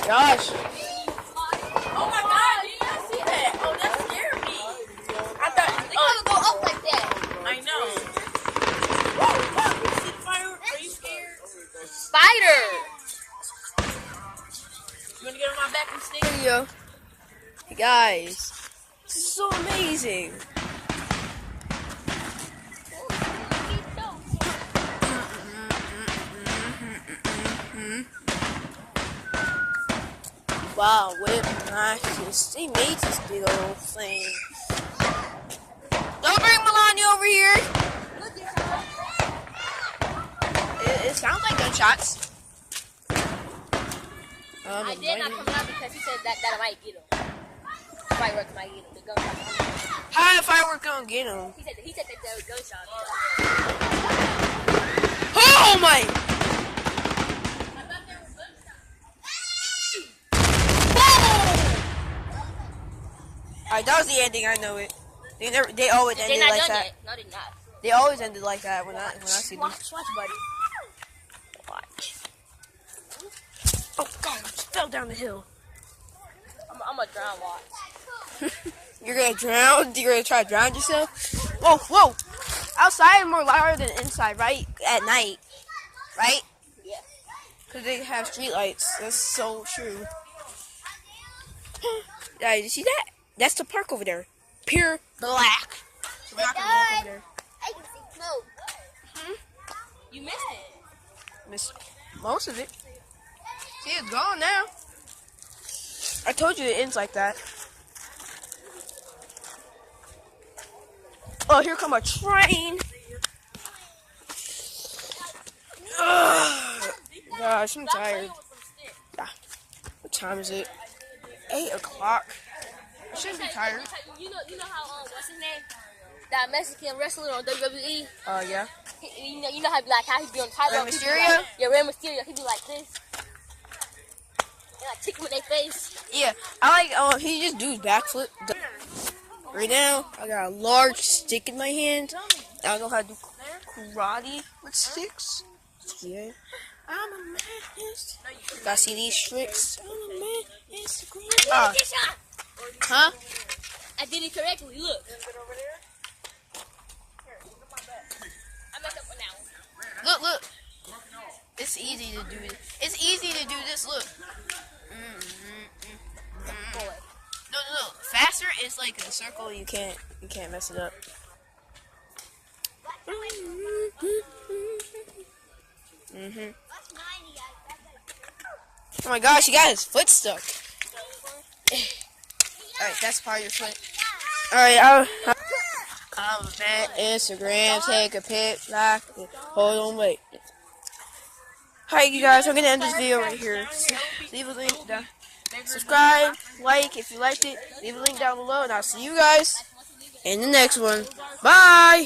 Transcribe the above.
Gosh. Oh my god, did you see that? Oh, that scared me. I thought They gotta go up like that. I know. You see the firework? Are you scared? Spider. You wanna get on my back and sting? Video. Hey guys, this is so amazing. Wow, what nice. They made this big old thing. Don't bring Melania over here. It sounds like gunshots. I did not come out because he said that might get him. Fireworks might get him. The gunshot. How did firework gonna get him? He said that there was gunshots. Oh my! Alright, that was the ending. I know it. They always ended They're not like done that. yet. No, they're not. They always ended like that when I see them. Watch, buddy. Watch. Oh God! I just fell down the hill. I'm a drown watch. You're gonna drown? You're gonna try to drown yourself? Whoa, whoa! Outside is more louder than inside, right? At night, right? Yeah. Because they have street lights. That's so true. Yeah, you see that? That's the park over there. Pure black. We're not gonna walk over there. I can see smoke. You missed it. Missed most of it. See, it's gone now. I told you it ends like that. Oh, here come a train. Ugh. Gosh, I'm tired. Yeah. What time is it? 8 o'clock. I shouldn't be tired. You know how what's his name? That Mexican wrestler on WWE. Yeah. You know how he be on the title. Rey Mysterio? Yeah, Rey Mysterio. He be like this. And like kick him in their face. Yeah, I like. He just do his backflip. Right now, I got a large stick in my hand. I don't know how to do karate with sticks. Yeah. I'm a man. Gotta see these tricks. I'm a man. Huh? I did it correctly. Look. I messed up on that one. Look. It's easy to do it. It's easy to do this. Look. No. Faster is like a circle. You can't mess it up. Oh my gosh, he got his foot stuck. Alright, that's part of your foot. Alright, I'm at Instagram, take a pic, like, hold on, wait. Alright, you guys, I'm gonna end this video right here. Leave a link down. Subscribe, like if you liked it. Leave a link down below, and I'll see you guys in the next one. Bye!